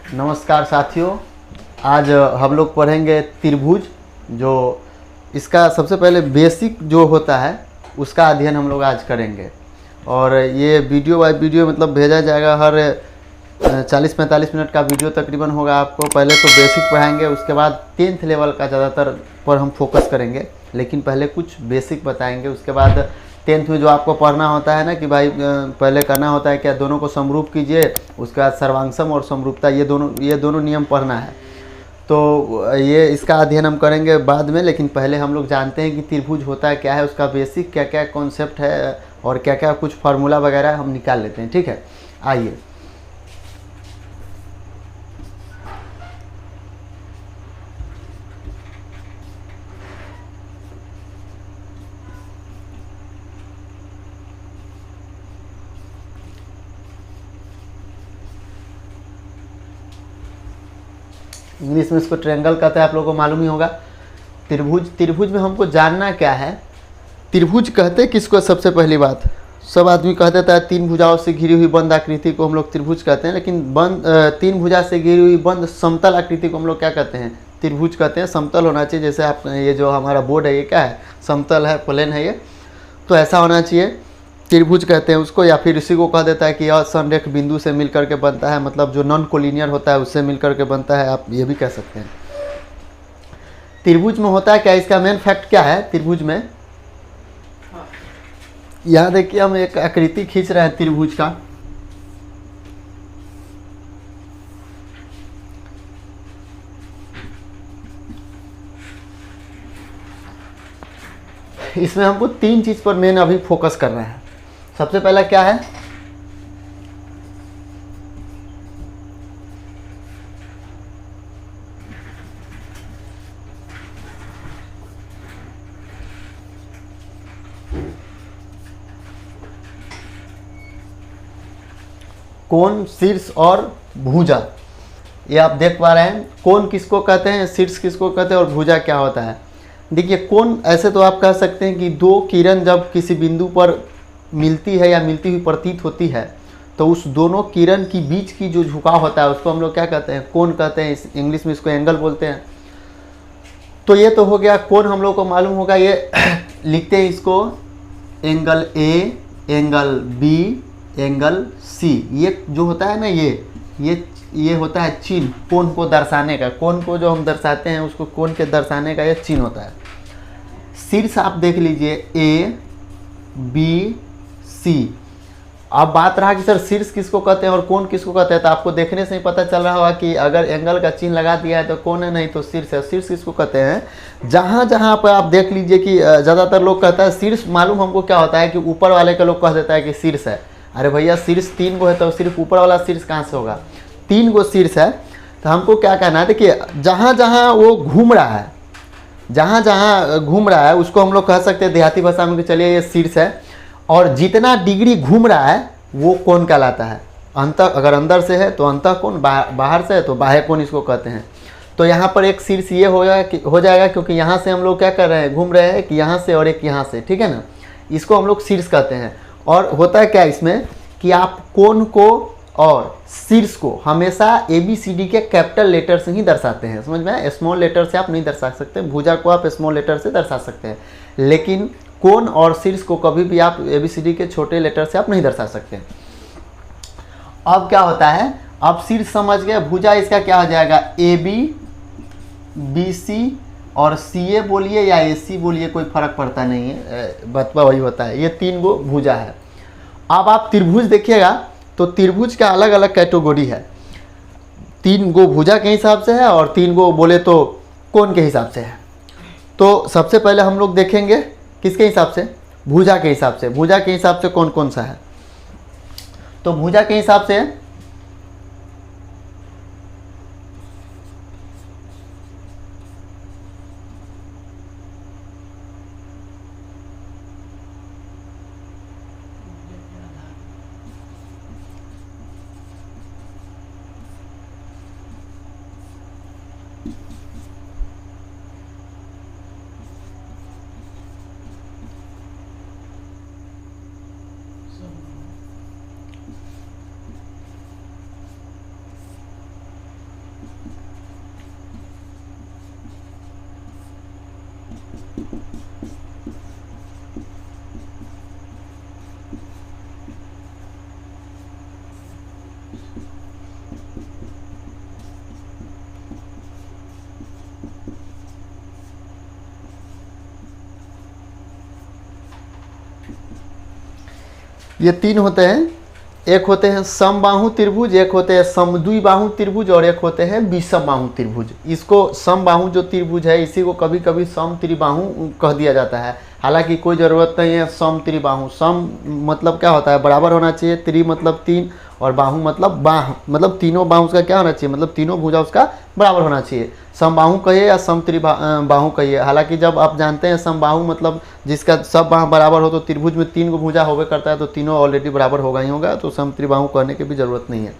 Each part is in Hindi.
नमस्कार साथियों, आज हम लोग पढ़ेंगे त्रिभुज। जो इसका सबसे पहले बेसिक जो होता है उसका अध्ययन हम लोग आज करेंगे। और ये वीडियो बाय वीडियो मतलब भेजा जाएगा, हर 40-45 मिनट का वीडियो तकरीबन होगा। आपको पहले तो बेसिक पढ़ाएंगे, उसके बाद 10th लेवल का ज़्यादातर पर हम फोकस करेंगे, लेकिन पहले कुछ बेसिक बताएंगे। उसके बाद 10th में जो आपको पढ़ना होता है ना कि भाई पहले करना होता है क्या, दोनों को समरूप कीजिए, उसके बाद सर्वांगसम और समरूपता, ये दोनों नियम पढ़ना है। तो ये इसका अध्ययन हम करेंगे बाद में, लेकिन पहले हम लोग जानते हैं कि त्रिभुज होता है क्या है, उसका बेसिक क्या क्या कॉन्सेप्ट है और क्या क्या कुछ फार्मूला वगैरह हम निकाल लेते हैं। ठीक है, आइए। इंग्लिश में इसको ट्रायंगल कहते हैं, आप लोगों को मालूम ही होगा। त्रिभुज में हमको जानना क्या है, त्रिभुज कहते किसको? सबसे पहली बात, सब आदमी कह देता है 3 भुजाओं से घिरी हुई बंद आकृति को हम लोग त्रिभुज कहते हैं, लेकिन 3 भुजा से घिरी हुई बंद समतल आकृति को हम लोग क्या कहते हैं? त्रिभुज कहते हैं। समतल होना चाहिए, जैसे आप ये जो हमारा बोर्ड है ये क्या है? समतल है, प्लेन है ये, तो ऐसा होना चाहिए, त्रिभुज कहते हैं उसको। या फिर इसी को कह देता है कि यह संरेख बिंदु से मिलकर के बनता है, मतलब जो नॉन कोलिनियर होता है उससे मिलकर के बनता है, आप ये भी कह सकते हैं। त्रिभुज में होता है क्या, इसका मेन फैक्ट क्या है त्रिभुज में? यहाँ देखिए, हम एक आकृति खींच रहे हैं त्रिभुज का। इसमें हमको 3 चीज पर मेन अभी फोकस कर रहे हैं। सबसे पहला क्या है? कोण, शीर्ष और भुजा। ये आप देख पा रहे हैं, कोण किसको कहते हैं, शीर्ष किसको कहते हैं और भुजा क्या होता है। देखिए, कोण ऐसे तो आप कह सकते हैं कि 2 किरण जब किसी बिंदु पर मिलती है या मिलती हुई प्रतीत होती है, तो उस दोनों किरण की बीच की जो झुकाव होता है उसको हम लोग क्या कहते हैं? कोण कहते हैं। इंग्लिश में इसको एंगल बोलते हैं। तो ये तो हो गया कोण, हम लोग को मालूम होगा। ये लिखते हैं इसको angle A, angle B, angle C. ये जो होता है ना, ये होता है चिन्ह कोण को दर्शाने का। कोण को जो हम दर्शाते हैं उसको कोण के दर्शाने का ये चिन्ह होता है। शीर्ष आप देख लीजिए, ए बी सी। अब बात रहा कि सर शीर्ष किसको कहते हैं और कोण किसको कहते हैं, तो आपको देखने से ही पता चल रहा होगा कि अगर एंगल का चिन्ह लगा दिया है तो कोण है, नहीं तो शीर्ष है। शीर्ष किसको कहते हैं? जहाँ जहाँ पर आप देख लीजिए कि ज़्यादातर लोग कहता है शीर्ष, मालूम हमको क्या होता है कि ऊपर वाले का लोग कह देता है कि शीर्ष है। अरे भैया, शीर्ष 3 गो है तो सिर्फ ऊपर वाला शीर्ष कहाँ से होगा? 3 गो शीर्ष है। तो हमको क्या कहना है, देखिए जहाँ जहाँ वो घूम रहा है, जहाँ जहाँ घूम रहा है उसको हम लोग कह सकते हैं देहाती भाषा में कि चलिए ये शीर्ष है। और जितना डिग्री घूम रहा है वो कोण कहलाता है। अगर अंदर से है तो अंतः कोण, बाहर से है तो बाह्य कोण इसको कहते हैं। तो यहाँ पर एक शीर्ष ये हो जाएगा क्योंकि यहाँ से हम लोग क्या कर रहे हैं, घूम रहे हैं, कि यहाँ से और एक यहाँ से, ठीक है ना। इसको हम लोग शीर्ष कहते हैं। और होता है क्या इसमें कि आप कोण को और शीर्ष को हमेशा ABCD के कैपिटल लेटर से ही दर्शाते हैं, समझ में आया? स्मॉल लेटर से आप नहीं दर्शा सकते। भुजा को आप स्मॉल लेटर से दर्शा सकते हैं, लेकिन कोण और शीर्ष को कभी भी आप ABCD के छोटे लेटर से आप नहीं दर्शा सकते। अब क्या होता है, अब शीर्ष समझ गए, भुजा इसका क्या हो जाएगा? AB, BC और CA बोलिए या AC बोलिए, कोई फर्क पड़ता नहीं है, बतवा वही होता है। ये 3 गो भुजा है। अब आप त्रिभुज देखिएगा तो त्रिभुज का अलग अलग कैटेगरी है। 3 गो भुजा के हिसाब से है और 3 गो बोले तो कोण के हिसाब से है। तो सबसे पहले हम लोग देखेंगे किसके हिसाब से? भुजा के हिसाब से। भुजा के हिसाब से कौन कौन सा है? तो भुजा के हिसाब से ये तीन होते हैं, एक होते हैं समबाहु त्रिभुज, एक होते हैं समद्विबाहु त्रिभुज और एक होते हैं विषमबाहु त्रिभुज। इसको समबाहु जो त्रिभुज है इसी को कभी कभी सम त्रिबाहु कह दिया जाता है, हालांकि कोई ज़रूरत नहीं है सम त्रिबाहु। सम मतलब क्या होता है, बराबर होना चाहिए, त्रि मतलब तीन और बाहु मतलब बाह, मतलब तीनों बाहु उसका क्या होना चाहिए, मतलब तीनों भुजा उसका बराबर होना चाहिए। समबाहु कहिए या सम त्रिबाहु कहिए, हालांकि जब आप जानते हैं समबाहु मतलब जिसका सब बाह बराबर हो, तो त्रिभुज में तीन को भुजा होवे करता है, तो तीनों ऑलरेडी बराबर होगा ही होगा, तो सम त्रिबाहु कहने की भी ज़रूरत नहीं है।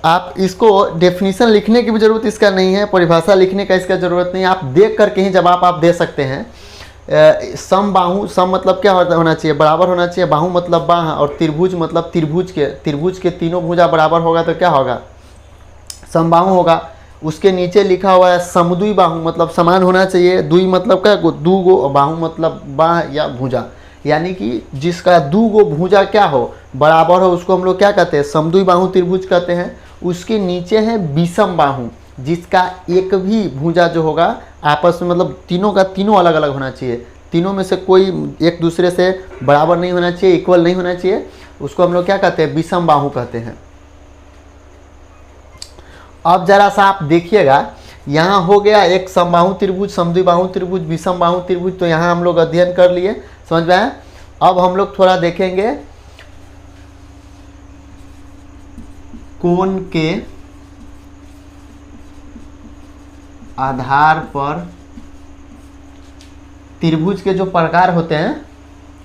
आप इसको डेफिनेशन लिखने की भी ज़रूरत इसका नहीं है, परिभाषा लिखने का इसका ज़रूरत नहीं है, आप देख करके ही जवाब आप दे सकते हैं। समबाहु, सम मतलब क्या होना चाहिए, बराबर होना चाहिए, बाहु मतलब बाह, और त्रिभुज मतलब त्रिभुज के तीनों भुजा बराबर होगा तो क्या होगा, समबाहु होगा। उसके नीचे लिखा हुआ है समद्विबाहु मतलब समान होना चाहिए, द्वि मतलब क्या, दू गो, और बाहु मतलब बाह या भुजा, यानी कि जिसका दू गो भुजा क्या हो, बराबर हो, उसको हम लोग क्या कहते हैं, समद्विबाहु त्रिभुज कहते हैं। उसके नीचे है विषम बाहु, जिसका एक भी भुजा जो होगा आपस में, मतलब तीनों का तीनों अलग अलग होना चाहिए, तीनों में से कोई एक दूसरे से बराबर नहीं होना चाहिए, इक्वल नहीं होना चाहिए, उसको हम लोग क्या कहते हैं, विषम बाहु कहते हैं। अब जरा सा आप देखिएगा, यहाँ हो गया एक समबाहु त्रिभुज, समद्विबाहु त्रिभुज, विषम बाहु त्रिभुज, तो यहाँ हम लोग अध्ययन कर लिए, समझ में आया। अब हम लोग थोड़ा देखेंगे कोण के आधार पर त्रिभुज के जो प्रकार होते हैं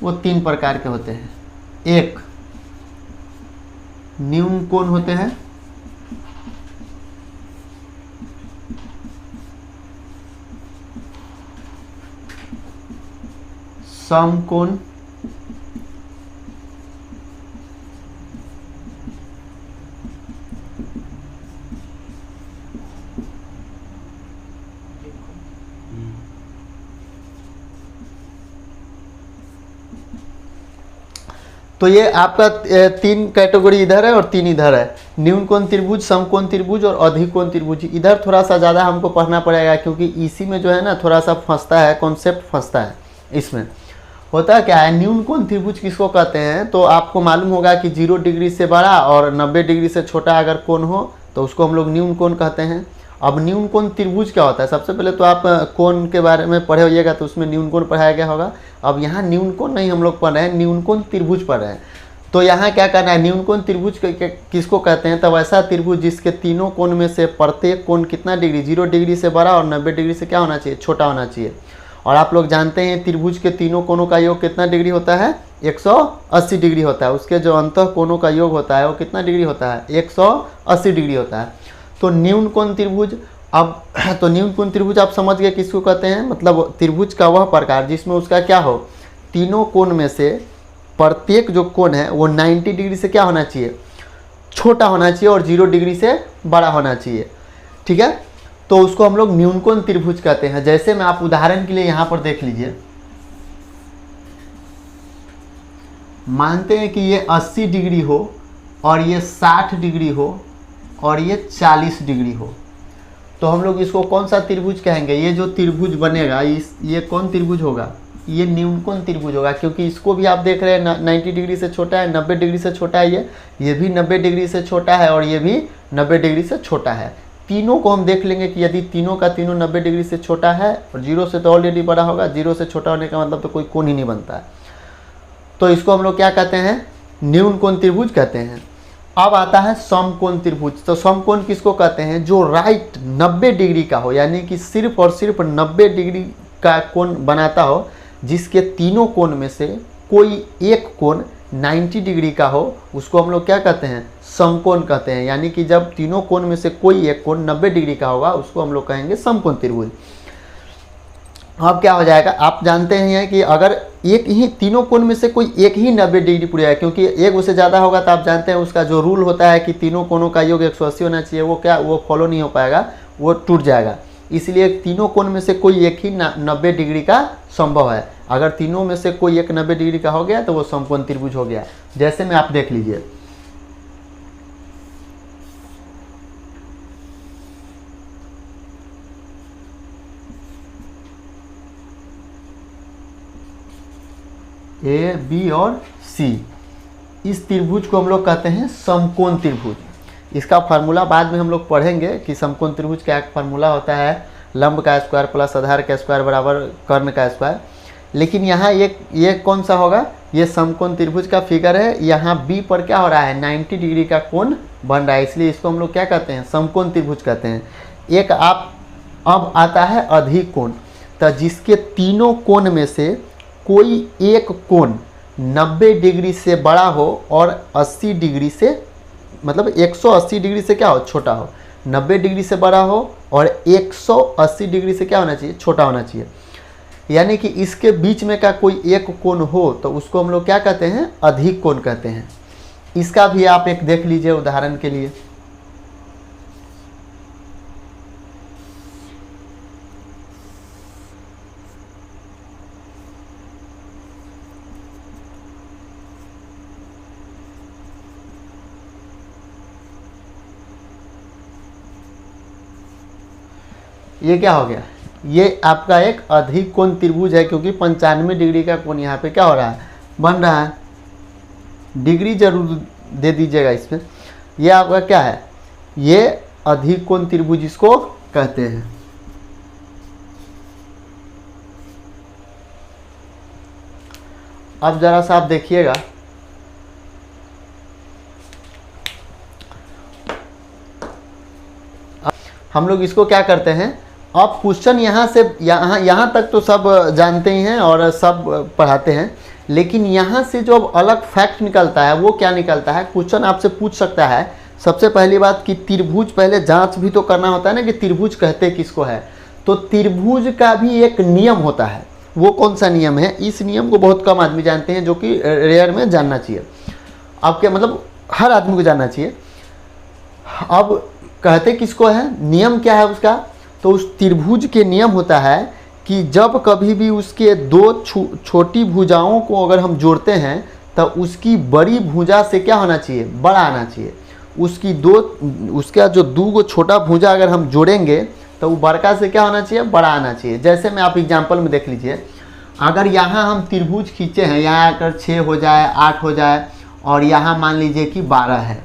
वो तीन प्रकार के होते हैं। एक न्यून कोण होते हैं, समकोण, तो ये आपका तीन कैटेगरी इधर है और तीन इधर है, न्यून कोण त्रिभुज, समकोण त्रिभुज और अधिक कोण त्रिभुज। इधर थोड़ा सा ज़्यादा हमको पढ़ना पड़ेगा, क्योंकि इसी में जो है ना थोड़ा सा फंसता है, कॉन्सेप्ट फंसता है। इसमें होता क्या है, न्यून कोण त्रिभुज किसको कहते हैं, तो आपको मालूम होगा कि 0 डिग्री से बड़ा और 90 डिग्री से छोटा अगर कोण हो तो उसको हम लोग न्यून कोण कहते हैं। अब न्यून कोण त्रिभुज क्या होता है, सबसे पहले तो आप कोण के बारे में पढ़े होइएगा, तो उसमें न्यून कोण पढ़ाया गया होगा। अब यहाँ न्यून कोण नहीं हम लोग पढ़ रहे हैं, न्यून कोण त्रिभुज पढ़ रहे हैं। तो यहाँ क्या करना है, न्यून कोण त्रिभुज किसको कहते हैं, तब ऐसा त्रिभुज जिसके तीनों कोण में से प्रत्येक कोण कितना डिग्री, 0 डिग्री से बड़ा और 90 डिग्री से क्या होना चाहिए, छोटा होना चाहिए। और आप लोग जानते हैं त्रिभुज के तीनों कोणों का योग कितना डिग्री होता है, 180 डिग्री होता है। उसके जो अंतः कोणों का योग होता है वो कितना डिग्री होता है, 180 डिग्री होता है। तो न्यून कोण त्रिभुज, अब तो न्यून कोण त्रिभुज आप समझ गए किसको कहते हैं, मतलब त्रिभुज का वह प्रकार जिसमें उसका क्या हो, तीनों कोण में से प्रत्येक जो कोण है वो 90 डिग्री से क्या होना चाहिए, छोटा होना चाहिए और 0 डिग्री से बड़ा होना चाहिए। ठीक है, तो उसको हम लोग न्यून कोण त्रिभुज कहते हैं। जैसे मैं आप उदाहरण के लिए यहाँ पर देख लीजिए, मानते हैं कि ये 80 डिग्री हो और ये 60 डिग्री हो और ये 40 डिग्री हो, तो हम लोग इसको कौन सा त्रिभुज कहेंगे, ये जो त्रिभुज बनेगा ये कौन त्रिभुज होगा, ये न्यून कोण त्रिभुज होगा। क्योंकि इसको भी आप देख रहे हैं 90 डिग्री से छोटा है, 90 डिग्री से छोटा है, ये भी 90 डिग्री से छोटा है और ये भी 90 डिग्री से छोटा है। तीनों को हम देख लेंगे कि यदि तीनों का तीनों 90 डिग्री से छोटा है और 0 से तो ऑलरेडी बड़ा होगा, 0 से छोटा होने का मतलब तो कोई कोण ही नहीं बनता है, तो इसको हम लोग क्या कहते हैं, न्यून कोण त्रिभुज कहते हैं। अब आता है समकोण त्रिभुज। तो समकोण किसको कहते हैं, जो राइट 90 डिग्री का हो, यानी कि सिर्फ और सिर्फ 90 डिग्री का कोण बनाता हो, जिसके तीनों कोण में से कोई एक कोण 90 डिग्री का हो, उसको हम लोग क्या कहते हैं, समकोण कहते हैं। यानी कि जब तीनों कोण में से कोई एक कोण 90 डिग्री का होगा उसको हम लोग कहेंगे समकोण त्रिभुज। अब क्या हो जाएगा, आप जानते हैं कि अगर एक ही तीनों कोण में से कोई एक ही 90 डिग्री पूरा है, क्योंकि एक उससे ज़्यादा होगा तो आप जानते हैं उसका जो रूल होता है कि तीनों कोणों का योग 180 होना चाहिए, वो फॉलो नहीं हो पाएगा, वो टूट जाएगा। इसलिए तीनों कोण में से कोई एक ही 90 डिग्री का संभव है। अगर तीनों में से कोई एक 90 डिग्री का हो गया तो वो समकोण त्रिभुज हो गया। जैसे में आप देख लीजिए, ए बी और सी, इस त्रिभुज को हम लोग कहते हैं समकोण त्रिभुज। इसका फार्मूला बाद में हम लोग पढ़ेंगे कि समकोण त्रिभुज का एक फार्मूला होता है लंब का स्क्वायर प्लस आधार का स्क्वायर बराबर कर्ण का स्क्वायर। लेकिन यहाँ ये कौन सा होगा, ये समकोण त्रिभुज का फिगर है। यहाँ बी पर क्या हो रहा है, 90 डिग्री का कोण बन रहा है, इसलिए इसको हम लोग क्या कहते हैं, समकोण त्रिभुज कहते हैं। एक अब आता है अधिक कोण, तो जिसके तीनों कोण में से कोई एक कोण 90 डिग्री से बड़ा हो और 80 डिग्री से, मतलब 180 डिग्री से क्या हो, छोटा हो। 90 डिग्री से बड़ा हो और 180 डिग्री से क्या होना चाहिए, छोटा होना चाहिए। यानी कि इसके बीच में का कोई एक कोण हो तो उसको हम लोग क्या कहते हैं, अधिक कोण कहते हैं। इसका भी आप एक देख लीजिए उदाहरण के लिए। ये क्या हो गया, ये आपका एक अधिक कोण त्रिभुज है, क्योंकि 95 डिग्री का कोण यहाँ पे क्या हो रहा है, बन रहा है। डिग्री जरूर दे दीजिएगा इसमें। ये आपका क्या है, ये अधिक कोण त्रिभुज इसको कहते हैं। अब जरा सा आप देखिएगा, हम लोग इसको क्या करते हैं, अब क्वेश्चन यहाँ से यहाँ तक तो सब जानते ही हैं और सब पढ़ाते हैं, लेकिन यहाँ से जो अब अलग फैक्ट निकलता है वो क्या निकलता है, क्वेश्चन आपसे पूछ सकता है। सबसे पहली बात कि त्रिभुज, पहले जांच भी तो करना होता है ना कि त्रिभुज कहते किसको है। तो त्रिभुज का भी एक नियम होता है, वो कौन सा नियम है, इस नियम को बहुत कम आदमी जानते हैं, जो कि रेयर में जानना चाहिए। अब क्या मतलब, हर आदमी को जानना चाहिए। अब कहते किसको है, नियम क्या है उसका, तो उस त्रिभुज के नियम होता है कि जब कभी भी उसके दो छोटी भुजाओं को अगर हम जोड़ते हैं तो उसकी बड़ी भुजा से क्या होना चाहिए, बड़ा आना चाहिए। उसका जो दो गो छोटा भुजा अगर हम जोड़ेंगे तो वो बड़का से क्या होना चाहिए, बड़ा आना चाहिए। जैसे मैं आप एग्जाम्पल में देख लीजिए, अगर यहाँ हम त्रिभुज खींचे हैं, यहाँ अगर 6 हो जाए, 8 हो जाए और यहाँ मान लीजिए कि 12 है,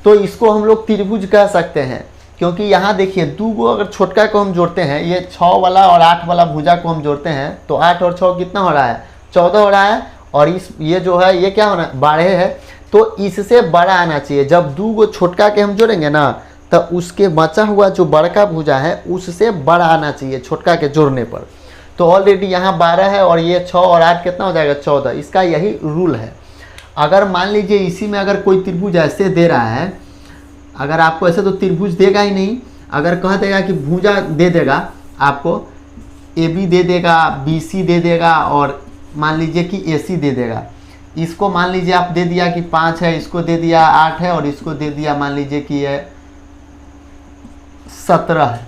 तो इसको हम लोग त्रिभुज कह सकते हैं। क्योंकि यहाँ देखिए दो गो अगर छोटका को हम जोड़ते हैं, ये 6 वाला और 8 वाला भुजा को हम जोड़ते हैं तो 8 और 6 कितना हो रहा है, 14 हो रहा है। और ये जो है ये क्या होना, 12 है, तो इससे बड़ा आना चाहिए। जब दो गो छोटका के हम जोड़ेंगे ना, तो उसके बचा हुआ जो बड़का भुजा है उससे बड़ा आना चाहिए छोटका के जोड़ने पर। तो ऑलरेडी यहाँ 12 है और ये 6 और 8 कितना हो जाएगा, 14। इसका यही रूल है। अगर मान लीजिए इसी में अगर कोई त्रिभुज ऐसे दे रहा है, अगर आपको ऐसे तो त्रिभुज देगा ही नहीं, अगर कह देगा कि भुजा दे देगा आपको, AB दे देगा, BC दे देगा और मान लीजिए कि AC दे देगा। इसको मान लीजिए आप दे दिया कि 5 है, इसको दे दिया 8 है और इसको दे दिया मान लीजिए कि ये 17 है,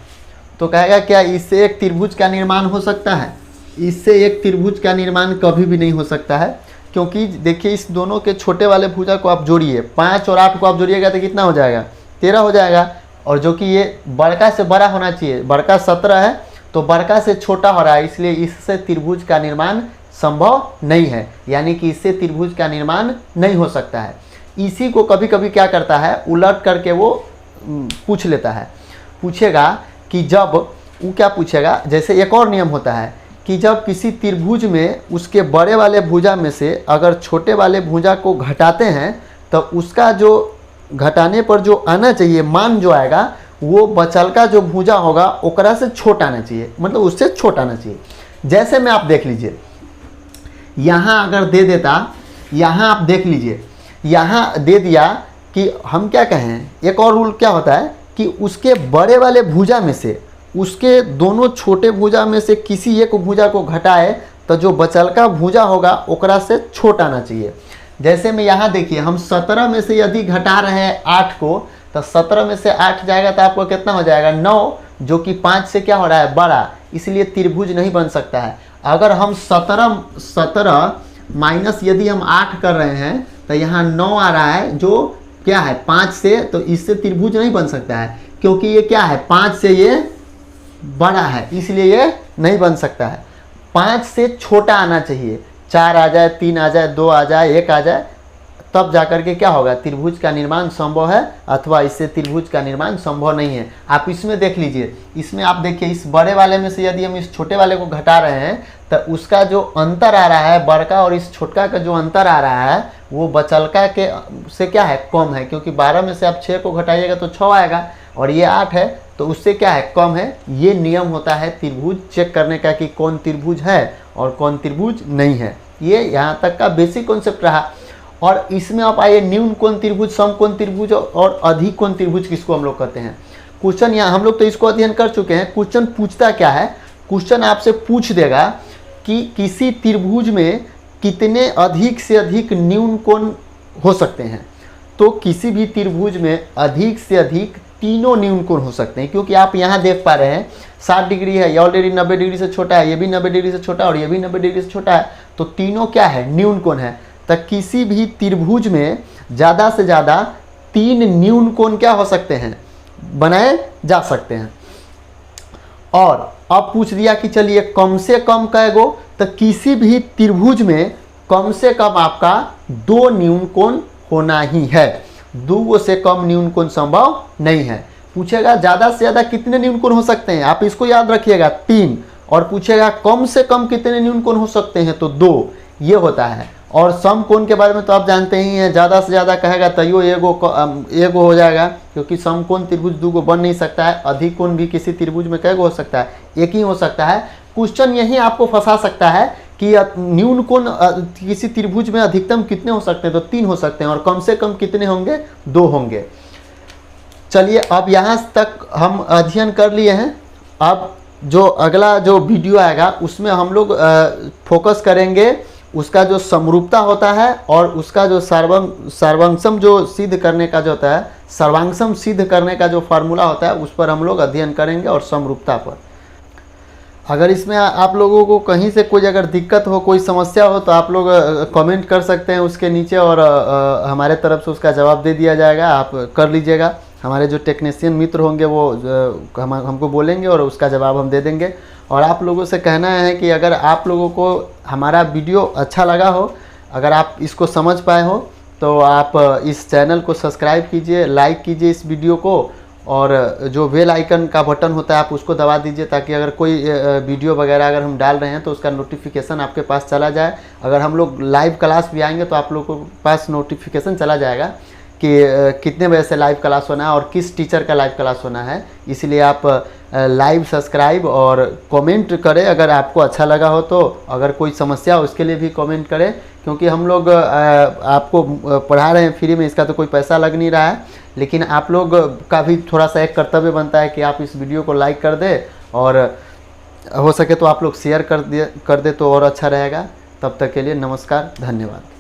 तो कहेगा क्या इससे एक त्रिभुज का निर्माण हो सकता है? इससे एक त्रिभुज का निर्माण कभी भी नहीं हो सकता है। क्योंकि देखिए इस दोनों के छोटे वाले भुजा को आप जोड़िए, 5 और 8 को आप जोड़िएगा तो कितना हो जाएगा, 13 हो जाएगा। और जो कि ये बड़का से बड़ा होना चाहिए, बड़का 17 है तो बड़का से छोटा हो रहा है, इसलिए इससे त्रिभुज का निर्माण संभव नहीं है। यानी कि इससे त्रिभुज का निर्माण नहीं हो सकता है। इसी को कभी कभी क्या करता है, उलट करके वो पूछ लेता है, पूछेगा कि जब वो क्या पूछेगा, जैसे एक और नियम होता है कि जब किसी त्रिभुज में उसके बड़े वाले भुजा में से अगर छोटे वाले भुजा को घटाते हैं तो उसका जो घटाने पर जो आना चाहिए मान जो आएगा वो बचलका जो भुजा होगा ओकरा से छोटा आना चाहिए, मतलब उससे छोटा आना चाहिए। जैसे में आप देख लीजिए यहाँ अगर दे देता, यहाँ आप देख लीजिए यहाँ दे दिया कि हम क्या कहें, एक और रूल क्या होता है कि उसके बड़े वाले भुजा में से उसके दोनों छोटे भुजा में से किसी एक भुजा को घटाए तो जो बचलका भुजा होगा ओकरा से छोटा आना चाहिए। जैसे में यहाँ देखिए हम 17 में से यदि घटा रहे हैं 8 को, तो 17 में से 8 जाएगा तो आपको कितना हो जाएगा, 9, जो कि 5 से क्या हो रहा है, बड़ा, इसलिए त्रिभुज नहीं बन सकता है। अगर हम 17 माइनस यदि हम 8 कर रहे हैं तो यहाँ 9 आ रहा है जो क्या है 5 से, तो इससे त्रिभुज नहीं बन सकता है क्योंकि ये क्या है 5 से ये बड़ा है, इसलिए ये नहीं बन सकता है। 5 से छोटा आना चाहिए, 4 आ जाए, 3 आ जाए, 2 आ जाए, 1 आ जाए, तब जाकर के क्या होगा, त्रिभुज का निर्माण संभव है, अथवा इससे त्रिभुज का निर्माण संभव नहीं है। आप इसमें देख लीजिए, इसमें आप देखिए इस बड़े वाले में से यदि हम इस छोटे वाले को घटा रहे हैं तो उसका जो अंतर आ रहा है बड़का और इस छोटका का जो अंतर आ रहा है वो बचलका के से क्या है, कम है, क्योंकि 12 में से आप 6 को घटाइएगा तो 6 आएगा और ये 8 है तो उससे क्या है, कम है। ये नियम होता है त्रिभुज चेक करने का कि कौन त्रिभुज है और कौन त्रिभुज नहीं है। ये यहाँ तक का बेसिक कॉन्सेप्ट रहा। और इसमें आप आइए न्यून कोण त्रिभुज, सम कोण त्रिभुज और अधिक कोण त्रिभुज किसको हम लोग कहते हैं। क्वेश्चन यहाँ हम लोग तो इसको अध्ययन कर चुके हैं। क्वेश्चन पूछता क्या है, क्वेश्चन आपसे पूछ देगा कि किसी त्रिभुज में कितने अधिक से अधिक न्यून कोण हो सकते हैं। तो किसी भी त्रिभुज में अधिक से अधिक तीनों न्यून कोण हो सकते हैं, क्योंकि आप यहाँ देख पा रहे हैं 60 डिग्री है, ये ऑलरेडी 90 डिग्री से छोटा है, ये भी 90 डिग्री से छोटा है और ये भी 90 डिग्री से छोटा है, तो तीनों क्या है, न्यून कोण है। तो किसी भी त्रिभुज में ज़्यादा से ज़्यादा 3 न्यून कोण क्या हो सकते हैं, बनाए जा सकते हैं। और अब पूछ दिया कि चलिए कम से कम कैगो, तो किसी भी त्रिभुज में कम से कम आपका 2 न्यून कोण होना ही है, 2 से कम न्यून कोण संभव नहीं है। पूछेगा ज़्यादा से ज़्यादा कितने न्यून कोण हो सकते हैं, आप इसको याद रखिएगा 3, और पूछेगा कम से कम कितने न्यून कोण हो सकते हैं तो 2, ये होता है। और सम कोण के बारे में तो आप जानते ही हैं, ज़्यादा से ज़्यादा कहेगा तो यो एगो हो जाएगा, क्योंकि सम कोण त्रिभुज 2 बन नहीं सकता है। अधिक कोण भी किसी त्रिभुज में कैगो हो सकता है, एक ही हो सकता है। क्वेश्चन यही आपको फंसा सकता है कि न्यून कोण किसी त्रिभुज में अधिकतम कितने हो सकते हैं, तो 3 हो सकते हैं, और कम से कम कितने होंगे, 2 होंगे। चलिए अब यहाँ तक हम अध्ययन कर लिए हैं। अब जो अगला जो वीडियो आएगा उसमें हम लोग फोकस करेंगे उसका जो समरूपता होता है और उसका जो सर्वांशम जो सिद्ध करने का जो होता है, सर्वांशम सिद्ध करने का जो फार्मूला होता है उस पर हम लोग अध्ययन करेंगे, और समरूपता पर। अगर इसमें आप लोगों को कहीं से कोई अगर दिक्कत हो, कोई समस्या हो, तो आप लोग कमेंट कर सकते हैं उसके नीचे, और हमारे तरफ से उसका जवाब दे दिया जाएगा। आप कर लीजिएगा, हमारे जो टेक्नीशियन मित्र होंगे वो हमको बोलेंगे और उसका जवाब हम दे देंगे। और आप लोगों से कहना है कि अगर आप लोगों को हमारा वीडियो अच्छा लगा हो, अगर आप इसको समझ पाए हो, तो आप इस चैनल को सब्सक्राइब कीजिए, लाइक कीजिए इस वीडियो को, और जो बेल आइकन का बटन होता है आप उसको दबा दीजिए, ताकि अगर कोई वीडियो वगैरह अगर हम डाल रहे हैं तो उसका नोटिफिकेशन आपके पास चला जाए। अगर हम लोग लाइव क्लास भी आएंगे तो आप लोगों के पास नोटिफिकेशन चला जाएगा कि कितने बजे से लाइव क्लास होना है और किस टीचर का लाइव क्लास होना है। इसलिए आप लाइव सब्सक्राइब और कमेंट करें अगर आपको अच्छा लगा हो तो। अगर कोई समस्या हो उसके लिए भी कमेंट करें, क्योंकि हम लोग आपको पढ़ा रहे हैं फ्री में, इसका तो कोई पैसा लग नहीं रहा है। लेकिन आप लोग का भी थोड़ा सा एक कर्तव्य बनता है कि आप इस वीडियो को लाइक कर दें, और हो सके तो आप लोग शेयर कर दे तो और अच्छा रहेगा। तब तक के लिए नमस्कार, धन्यवाद।